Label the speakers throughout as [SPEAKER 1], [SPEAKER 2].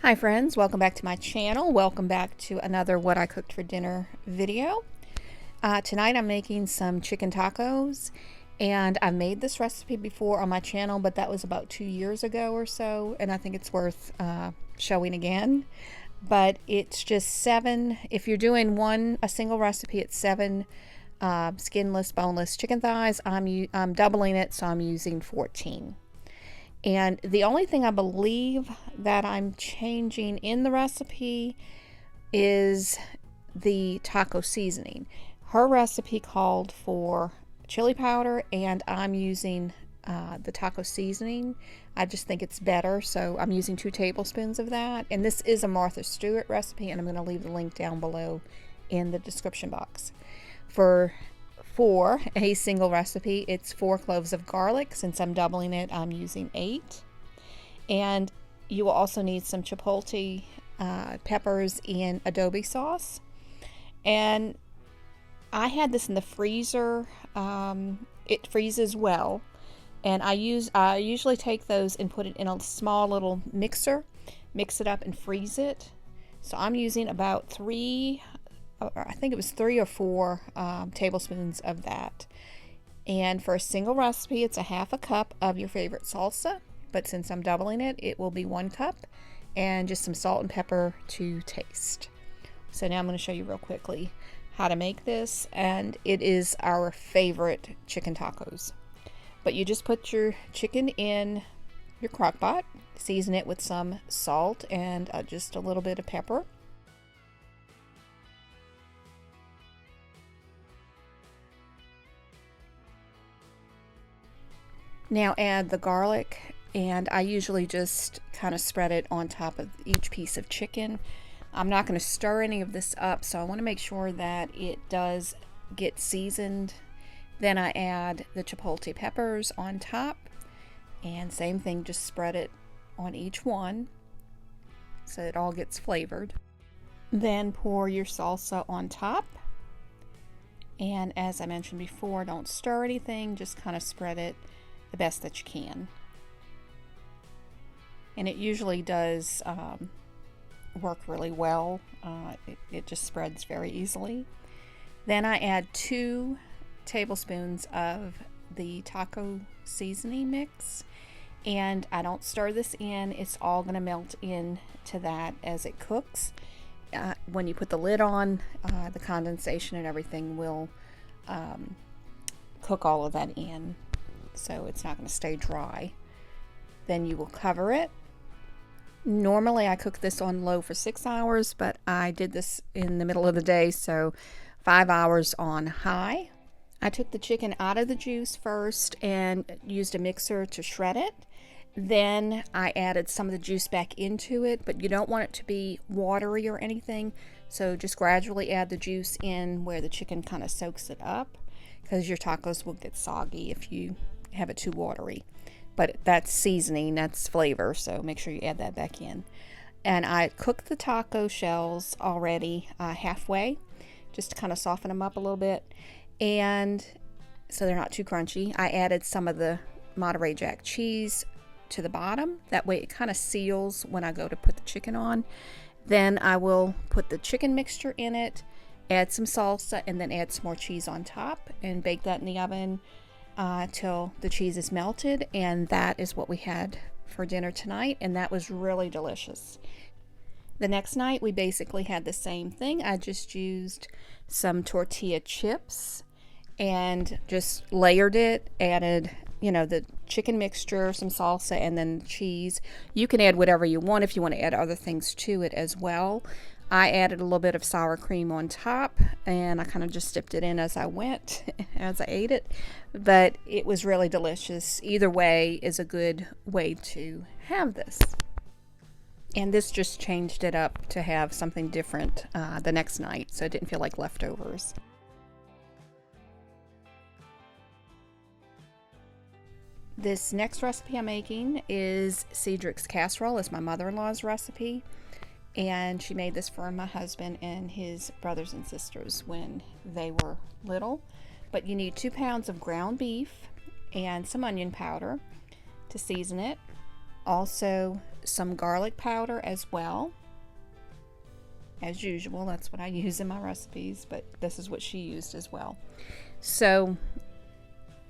[SPEAKER 1] Hi friends, welcome back to my channel. Welcome back to another what I cooked for dinner video. Tonight I'm making some chicken tacos, and I've made this recipe before on my channel, but that was about 2 years ago or so, and I think it's worth showing again. But it's just 7, if you're doing a single recipe, it's 7 skinless, boneless chicken thighs. I'm doubling it, so I'm using 14. And the only thing I believe that I'm changing in the recipe is the taco seasoning. Her recipe called for chili powder, and I'm using the taco seasoning. I just think it's better, so I'm using 2 tablespoons of that. And this is a Martha Stewart recipe, and I'm going to leave the link down below in the description box. For a single recipe, it's 4 cloves of garlic. Since I'm doubling it, I'm using 8. And you will also need some chipotle peppers in adobe sauce. And I had this in the freezer. It freezes well, and I usually take those and put it in a small little mixer, mix it up and freeze it. So I'm using about 3 or 4 tablespoons of that. And for a single recipe, it's a half a cup of your favorite salsa, but since I'm doubling it, it will be 1 cup, and just some salt and pepper to taste. So now I'm going to show you real quickly how to make this, and it is our favorite chicken tacos. But you just put your chicken in your crock pot, season it with some salt and just a little bit of pepper. Now add the garlic, and I usually just kind of spread it on top of each piece of chicken. I'm not going to stir any of this up, so I want to make sure that it does get seasoned. Then I add the chipotle peppers on top, and same thing, just spread it on each one so it all gets flavored. Then pour your salsa on top, and as I mentioned before, don't stir anything, just kind of spread it the best that you can. And it usually does work really well. It just spreads very easily. Then I add 2 tablespoons of the taco seasoning mix, and I don't stir this in. It's all going to melt into that as it cooks. When you put the lid on, the condensation and everything will cook all of that in, so it's not going to stay dry. Then you will cover it. Normally I cook this on low for 6 hours, but I did this in the middle of the day, so 5 hours on high. I took the chicken out of the juice first and used a mixer to shred it. Then I added some of the juice back into it, but you don't want it to be watery or anything, so just gradually add the juice in where the chicken kind of soaks it up, because your tacos will get soggy if you have it too watery. But that's seasoning, that's flavor, so make sure you add that back in. And I cooked the taco shells already halfway, just to kind of soften them up a little bit, and so they're not too crunchy. I added some of the Monterey Jack cheese to the bottom, that way it kind of seals when I go to put the chicken on. Then I will put the chicken mixture in it, add some salsa, and then add some more cheese on top, and bake that in the oven till the cheese is melted. And that is what we had for dinner tonight, and that was really delicious. The next night we basically had the same thing. I just used some tortilla chips and just layered it, added the chicken mixture, some salsa, and then cheese. You can add whatever you want if you want to add other things to it as well. I added a little bit of sour cream on top, and I kind of just dipped it in as I went, as I ate it. But it was really delicious. Either way is a good way to have this. And this just changed it up to have something different the next night, so it didn't feel like leftovers. This next recipe I'm making is Cedrics Casserole. It's my mother-in-law's recipe. And she made this for my husband and his brothers and sisters when they were little. But you need 2 pounds of ground beef and some onion powder to season it. Also some garlic powder as well. As usual, that's what I use in my recipes, but this is what she used as well. So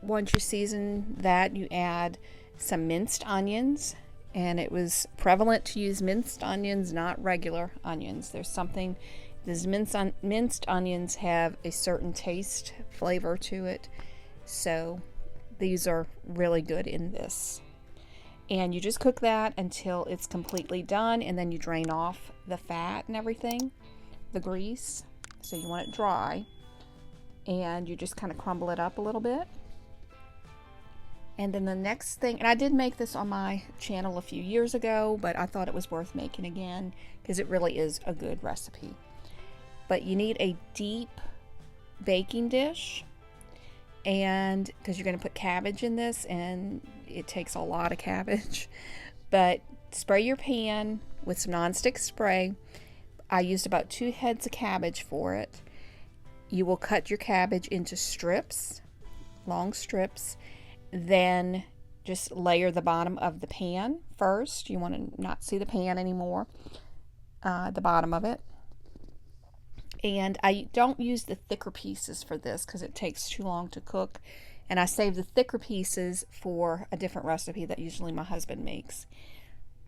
[SPEAKER 1] once you season that, you add some minced onions, and it was prevalent to use minced onions, not regular onions. There's something, these minced onions have a certain taste, flavor to it, so these are really good in this. And you just cook that until it's completely done, and then you drain off the fat and everything, the grease. So you want it dry, and you just kind of crumble it up a little bit. And then the next thing, and I did make this on my channel a few years ago, but I thought it was worth making again because it really is a good recipe. But you need a deep baking dish, and because you're going to put cabbage in this, and it takes a lot of cabbage. But spray your pan with some nonstick spray. I used about 2 heads of cabbage for it. You will cut your cabbage into strips, long strips. Then just layer the bottom of the pan first. You want to not see the pan anymore, the bottom of it. And I don't use the thicker pieces for this because it takes too long to cook. And I save the thicker pieces for a different recipe that usually my husband makes.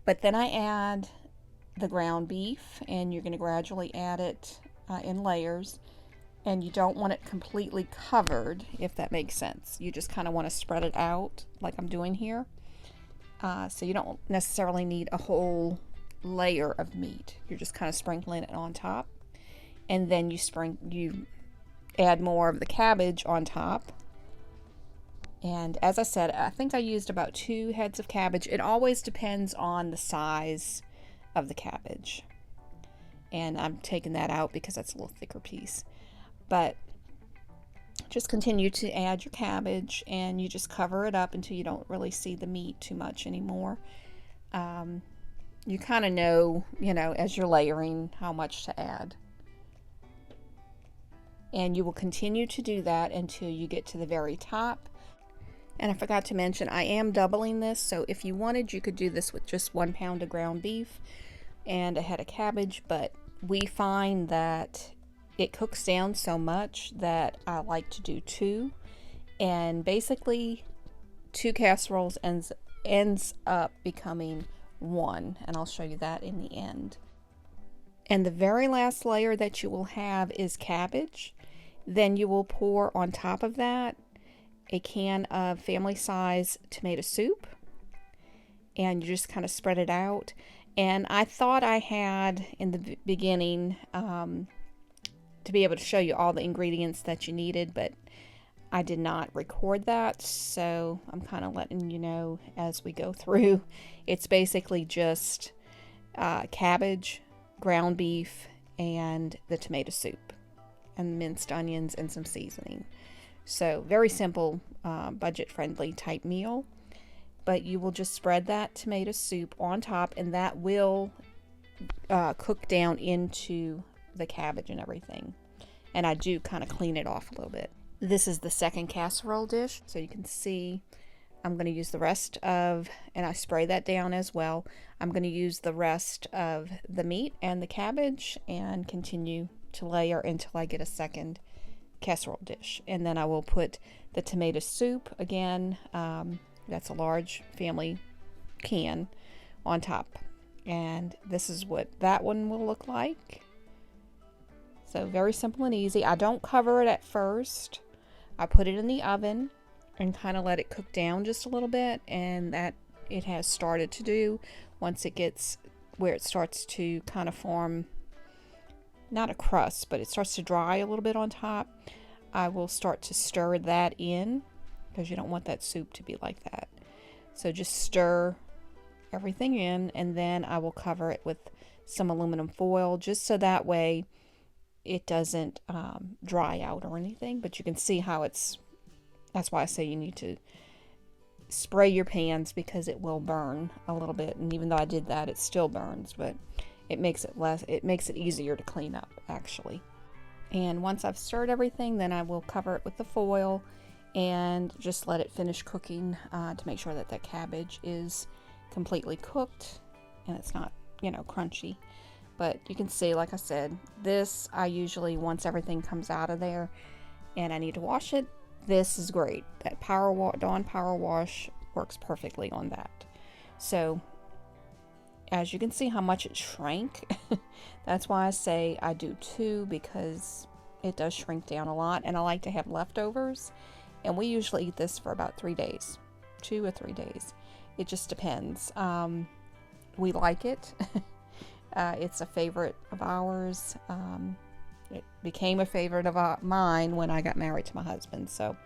[SPEAKER 1] But then I add the ground beef, and you're going to gradually add it in layers. And you don't want it completely covered, if that makes sense. You just kind of want to spread it out like I'm doing here. So you don't necessarily need a whole layer of meat. You're just kind of sprinkling it on top. And then you add more of the cabbage on top. And as I said, I think I used about 2 heads of cabbage. It always depends on the size of the cabbage. And I'm taking that out because that's a little thicker piece. But just continue to add your cabbage, and you just cover it up until you don't really see the meat too much anymore. You kind of know, as you're layering, how much to add. And you will continue to do that until you get to the very top. And I forgot to mention, I am doubling this, so if you wanted, you could do this with just 1 pound of ground beef and a head of cabbage, but we find that it cooks down so much that I like to do 2, and basically 2 casseroles ends up becoming 1, and I'll show you that in the end. And the very last layer that you will have is cabbage. Then you will pour on top of that a can of family size tomato soup, and you just kind of spread it out. And I thought I had in the beginning to be able to show you all the ingredients that you needed, but I did not record that, so I'm kind of letting you know as we go through. It's basically just cabbage, ground beef, and the tomato soup, and minced onions and some seasoning. So very simple, budget-friendly type meal. But you will just spread that tomato soup on top, and that will cook down into the cabbage and everything. And I do kind of clean it off a little bit. This is the second casserole dish, so you can see I'm going to use the rest of, and I spray that down as well. I'm going to use the rest of the meat and the cabbage and continue to layer until I get a second casserole dish. And then I will put the tomato soup again, that's a large family can, on top. And this is what that one will look like. So very simple and easy. I don't cover it at first. I put it in the oven and kind of let it cook down just a little bit, and that it has started to do. Once it gets where it starts to kind of form, not a crust, but it starts to dry a little bit on top, I will start to stir that in, because you don't want that soup to be like that. So just stir everything in, and then I will cover it with some aluminum foil, just so that way it doesn't dry out or anything. But you can see how that's why I say you need to spray your pans, because it will burn a little bit. And even though I did that, it still burns, but it makes it easier to clean up, actually. And once I've stirred everything, then I will cover it with the foil and just let it finish cooking to make sure that that cabbage is completely cooked. and it's not, you know, crunchy. But you can see, like I said, this I usually, once everything comes out of there and I need to wash it, this is great. That Dawn Power Wash works perfectly on that. So as you can see how much it shrank. That's why I say I do 2, because it does shrink down a lot, and I like to have leftovers, and we usually eat this for about 3 days, 2 or 3 days. It just depends. We like it. It's a favorite of ours. It became a favorite of mine when I got married to my husband. So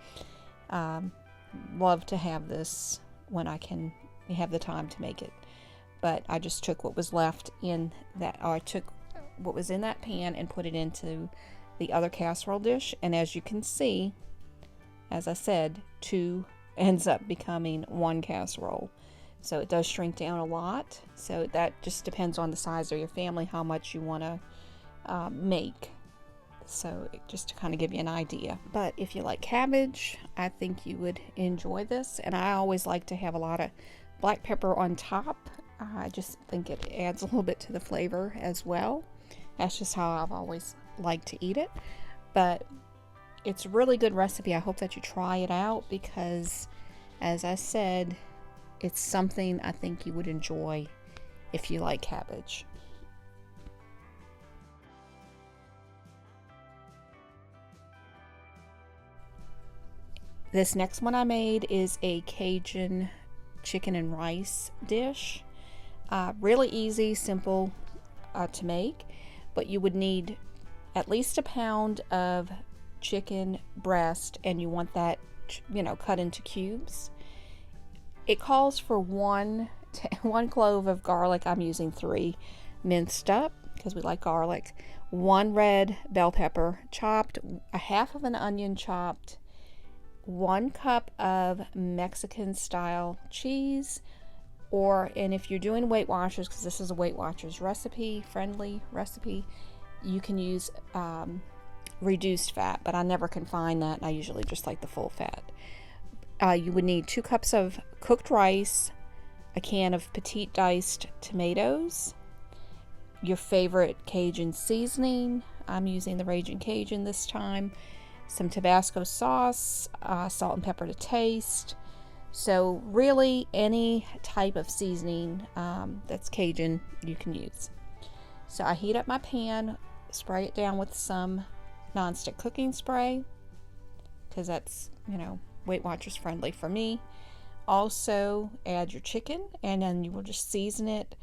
[SPEAKER 1] love to have this when I can have the time to make it. But I just took what was left in that, or I took what was in that pan and put it into the other casserole dish. And as you can see, as I said, 2 ends up becoming 1 casserole. So it does shrink down a lot. So that just depends on the size of your family, how much you want to make. So just to kind of give you an idea. But if you like cabbage, I think you would enjoy this. And I always like to have a lot of black pepper on top. I just think it adds a little bit to the flavor as well. That's just how I've always liked to eat it. But it's a really good recipe. I hope that you try it out, because as I said, it's something I think you would enjoy if you like cabbage. This next one I made is a Cajun chicken and rice dish. Really easy, simple to make, but you would need at least a pound of chicken breast, and you want that, you know, cut into cubes. It calls for one clove of garlic. I'm using 3 minced up because we like garlic. 1 red bell pepper chopped, a half of an onion chopped, 1 cup of Mexican style cheese, and if you're doing Weight Watchers, because this is a Weight Watchers recipe, friendly recipe, you can use reduced fat, but I never can find that, and I usually just like the full fat. You would need 2 cups of cooked rice, a can of petite diced tomatoes, your favorite Cajun seasoning. I'm using the Raging Cajun this time. Some Tabasco sauce, salt and pepper to taste. So really any type of seasoning that's Cajun you can use. So I heat up my pan, spray it down with some nonstick cooking spray, because that's, you know, Weight Watchers friendly for me. Also add your chicken, and then you will just season it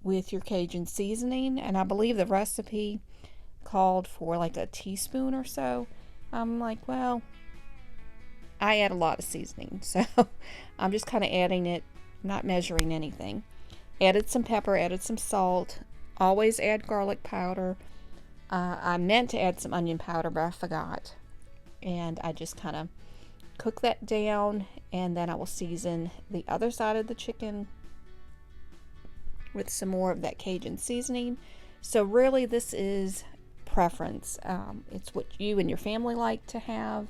[SPEAKER 1] with your Cajun seasoning. And I believe the recipe called for like a teaspoon or so. I'm like, well, I add a lot of seasoning, so I'm just kind of adding it, not measuring anything. Added some pepper, added some salt. Always add garlic powder. I meant to add some onion powder, but I forgot. And I just kind of cook that down, and then I will season the other side of the chicken with some more of that Cajun seasoning. So really this is preference. It's what you and your family like to have.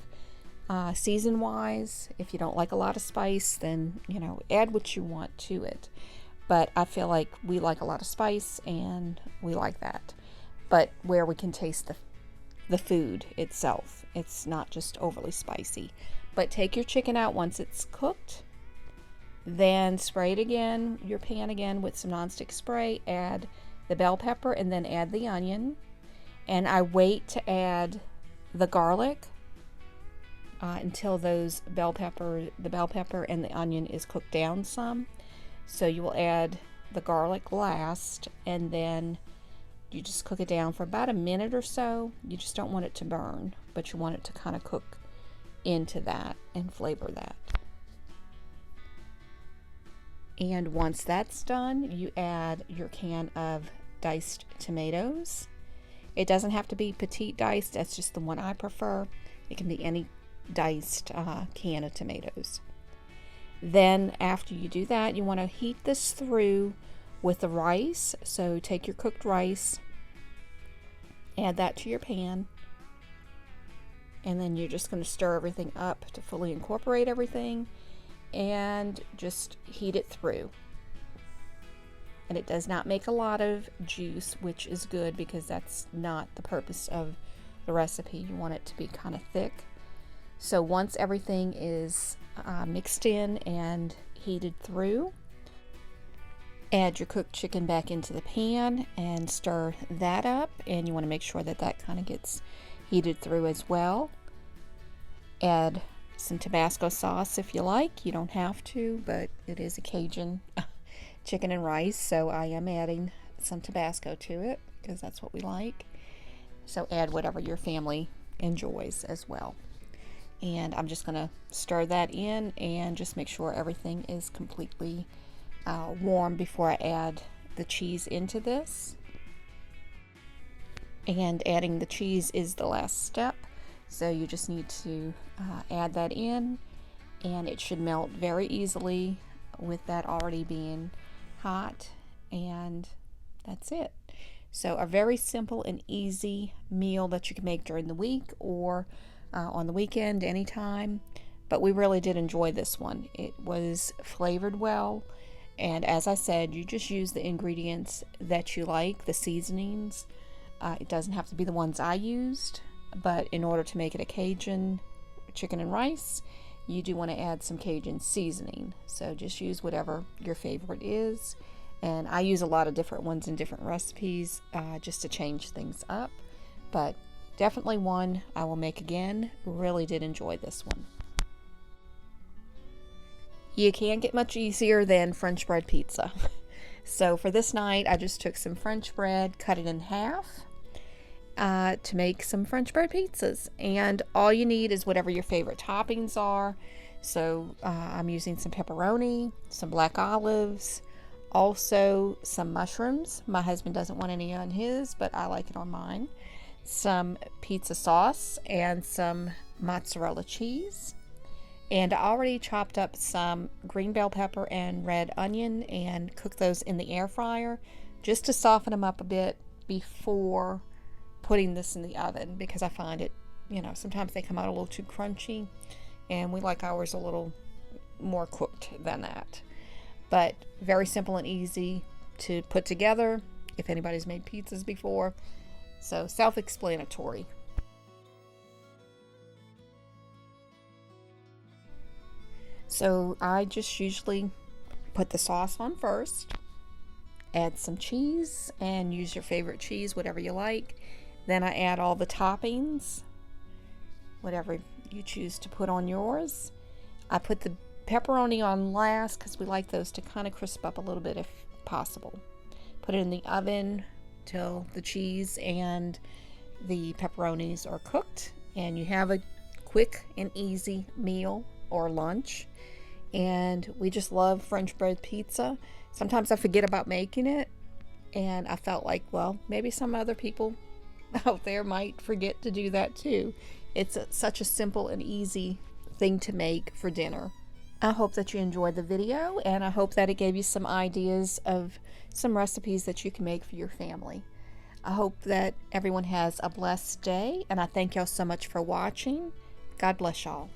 [SPEAKER 1] Season wise, if you don't like a lot of spice, then, you know, add what you want to it. But I feel like we like a lot of spice, and we like that. But where we can taste the food itself, it's not just overly spicy. But take your chicken out once it's cooked, then spray it again, your pan again with some nonstick spray, add the bell pepper, and then add the onion. And I wait to add the garlic until the bell pepper and the onion is cooked down some. So you will add the garlic last, and then you just cook it down for about a minute or so. You just don't want it to burn, but you want it to kind of cook into that and flavor that. And once that's done, you add your can of diced tomatoes. It doesn't have to be petite diced, that's just the one I prefer. It can be any diced can of tomatoes. Then after you do that, you want to heat this through with the rice. So take your cooked rice, add that to your pan, and then you're just going to stir everything up to fully incorporate everything, and just heat it through. and it does not make a lot of juice, which is good because that's not the purpose of the recipe. You want it to be kind of thick. So once everything is mixed in and heated through, add your cooked chicken back into the pan and stir that up, and you want to make sure that that kind of gets heated through as well. Add some Tabasco sauce if you like. You don't have to, but it is a Cajun chicken and rice, so I am adding some Tabasco to it because that's what we like. So add whatever your family enjoys as well. And I'm just going to stir that in and just make sure everything is completely warm before I add the cheese into this. And adding the cheese is the last step, so you just need to add that in, and it should melt very easily with that already being hot, and that's it. So a very simple and easy meal that you can make during the week or on the weekend, anytime. But we really did enjoy this one. It was flavored well, and as I said, you just use the ingredients that you like, the seasonings. It doesn't have to be the ones I used, but in order to make it a Cajun chicken and rice, you do want to add some Cajun seasoning. So just use whatever your favorite is. And I use a lot of different ones in different recipes just to change things up. But definitely one I will make again. Really did enjoy this one. You can't get much easier than French bread pizza. So for this night, I just took some French bread, cut it in half to make some French bread pizzas. And all you need is whatever your favorite toppings are. So I'm using some pepperoni, some black olives, also some mushrooms. My husband doesn't want any on his, but I like it on mine. Some pizza sauce and some mozzarella cheese. And I already chopped up some green bell pepper and red onion and cooked those in the air fryer just to soften them up a bit before putting this in the oven, because I find it, sometimes they come out a little too crunchy, and we like ours a little more cooked than that. But very simple and easy to put together if anybody's made pizzas before. So self-explanatory. So I just usually put the sauce on first, add some cheese, and use your favorite cheese, whatever you like. Then I add all the toppings, whatever you choose to put on yours. I put the pepperoni on last because we like those to kind of crisp up a little bit if possible. Put it in the oven till the cheese and the pepperonis are cooked, and you have a quick and easy meal or lunch. And we just love French bread pizza. Sometimes I forget about making it, and I felt like, well, maybe some other people out there might forget to do that too. It's such a simple and easy thing to make for dinner. I hope that you enjoyed the video, and I hope that it gave you some ideas of some recipes that you can make for your family. I hope that everyone has a blessed day, and I thank y'all so much for watching. God bless y'all.